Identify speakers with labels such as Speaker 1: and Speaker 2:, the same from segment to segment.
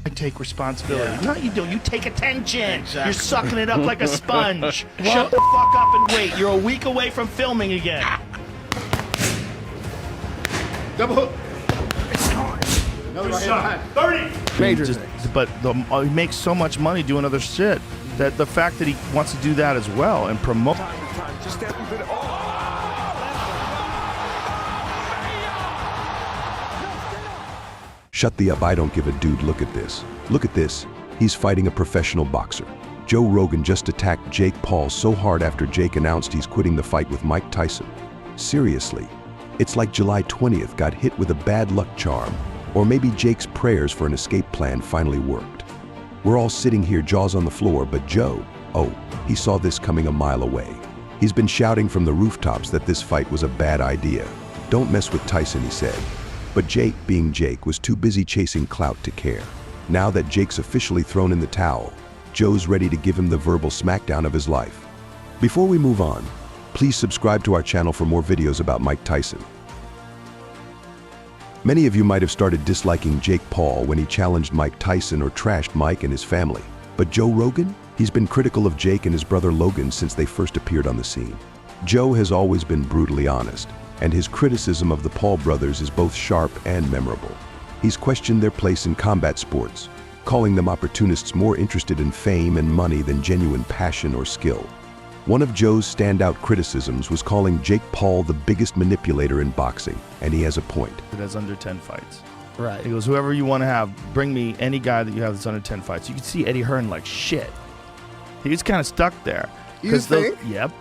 Speaker 1: take responsibility.
Speaker 2: Yeah.
Speaker 1: No, you don't. You take attention.
Speaker 2: Exactly.
Speaker 1: You're sucking it up like a sponge. Shut the fuck up and wait. You're a week away from filming again.
Speaker 2: Double hook. Another right hand.
Speaker 1: 30.
Speaker 3: Major.
Speaker 1: But he makes so much money doing other shit that the fact that he wants to do that as well and promote.
Speaker 3: Just step into the.
Speaker 4: Shut the up, I don't give a dude, look at this. Look at this, he's fighting a professional boxer. Joe Rogan just attacked Jake Paul so hard after Jake announced he's quitting the fight with Mike Tyson. Seriously, it's like July 20th got hit with a bad luck charm, or maybe Jake's prayers for an escape plan finally worked. We're all sitting here jaws on the floor, but Joe, oh, he saw this coming a mile away. He's been shouting from the rooftops that this fight was a bad idea. Don't mess with Tyson, he said. But Jake, being Jake, was too busy chasing clout to care. Now that Jake's officially thrown in the towel, Joe's ready to give him the verbal smackdown of his life. Before we move on, please subscribe to our channel for more videos about Mike Tyson. Many of you might have started disliking Jake Paul when he challenged Mike Tyson or trashed Mike and his family. But Joe Rogan? He's been critical of Jake and his brother Logan since they first appeared on the scene. Joe has always been brutally honest, and his criticism of the Paul brothers is both sharp and memorable. He's questioned their place in combat sports, calling them opportunists more interested in fame and money than genuine passion or skill. One of Joe's standout criticisms was calling Jake Paul the biggest manipulator in boxing, and he has a point.
Speaker 1: It has under 10 fights.
Speaker 3: Right.
Speaker 1: He goes, whoever you want to have, bring me any guy that you have that's under 10 fights. You can see Eddie Hearn like shit. He was kind of stuck there.
Speaker 3: You think?
Speaker 1: Yep.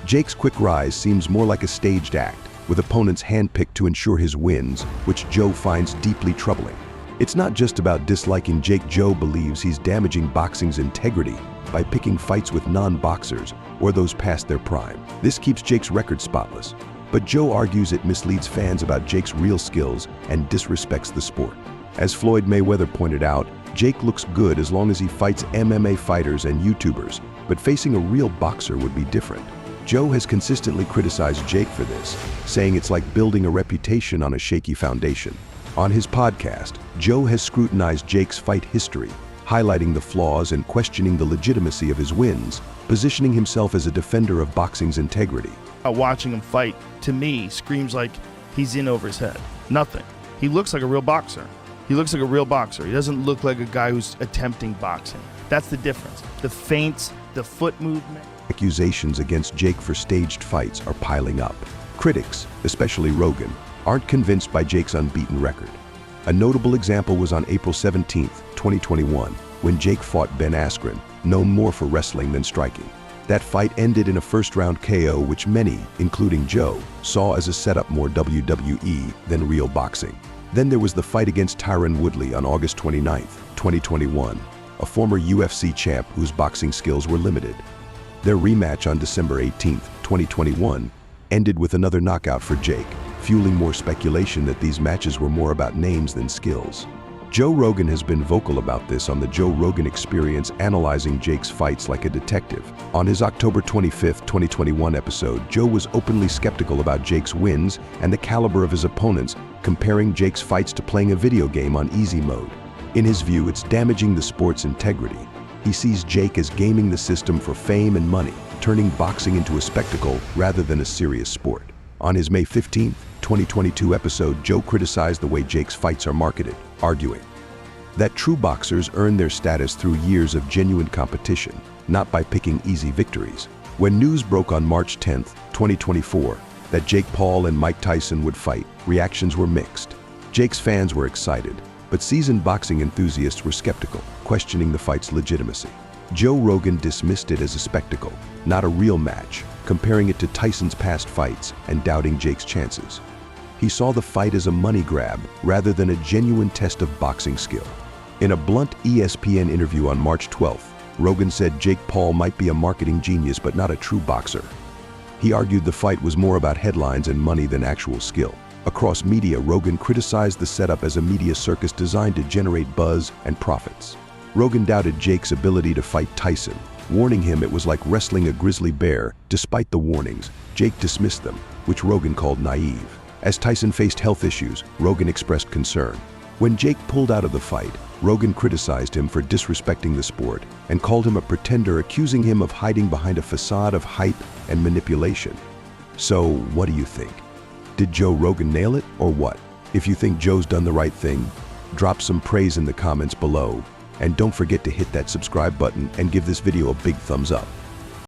Speaker 4: Jake's quick rise seems more like a staged act, with opponents handpicked to ensure his wins, which Joe finds deeply troubling. It's not just about disliking Jake. Joe believes he's damaging boxing's integrity by picking fights with non-boxers or those past their prime. This keeps Jake's record spotless, but Joe argues it misleads fans about Jake's real skills and disrespects the sport. As Floyd Mayweather pointed out, Jake looks good as long as he fights MMA fighters and YouTubers, but facing a real boxer would be different. Joe has consistently criticized Jake for this, saying it's like building a reputation on a shaky foundation. On his podcast, Joe has scrutinized Jake's fight history, highlighting the flaws and questioning the legitimacy of his wins, positioning himself as a defender of boxing's integrity.
Speaker 1: Watching him fight, to me, screams like he's in over his head. Nothing. He looks like a real boxer. He looks like a real boxer. He doesn't look like a guy who's attempting boxing. That's the difference. The feints, the foot movement.
Speaker 4: Accusations against Jake for staged fights are piling up. Critics, especially Rogan, aren't convinced by Jake's unbeaten record. A notable example was on April 17, 2021, when Jake fought Ben Askren, known more for wrestling than striking. That fight ended in a first-round KO, which many, including Joe, saw as a setup more WWE than real boxing. Then there was the fight against Tyron Woodley on August 29, 2021, a former UFC champ whose boxing skills were limited. Their rematch on December 18, 2021, ended with another knockout for Jake, fueling more speculation that these matches were more about names than skills. Joe Rogan has been vocal about this on the Joe Rogan Experience, analyzing Jake's fights like a detective. On his October 25, 2021 episode, Joe was openly skeptical about Jake's wins and the caliber of his opponents, comparing Jake's fights to playing a video game on easy mode. In his view, it's damaging the sport's integrity. He sees Jake as gaming the system for fame and money, turning boxing into a spectacle rather than a serious sport. On his May 15, 2022 episode, Joe criticized the way Jake's fights are marketed, arguing that true boxers earn their status through years of genuine competition, not by picking easy victories. When news broke on March 10, 2024, that Jake Paul and Mike Tyson would fight, reactions were mixed. Jake's fans were excited, but seasoned boxing enthusiasts were skeptical, questioning the fight's legitimacy. Joe Rogan dismissed it as a spectacle, not a real match, comparing it to Tyson's past fights and doubting Jake's chances. He saw the fight as a money grab rather than a genuine test of boxing skill. In a blunt ESPN interview on March 12th, Rogan said Jake Paul might be a marketing genius but not a true boxer. He argued the fight was more about headlines and money than actual skill. Across media, Rogan criticized the setup as a media circus designed to generate buzz and profits. Rogan doubted Jake's ability to fight Tyson, warning him it was like wrestling a grizzly bear. Despite the warnings, Jake dismissed them, which Rogan called naive. As Tyson faced health issues, Rogan expressed concern. When Jake pulled out of the fight, Rogan criticized him for disrespecting the sport and called him a pretender, accusing him of hiding behind a facade of hype and manipulation. So, what do you think? Did Joe Rogan nail it or what? If you think Joe's done the right thing, drop some praise in the comments below. And don't forget to hit that subscribe button and give this video a big thumbs up.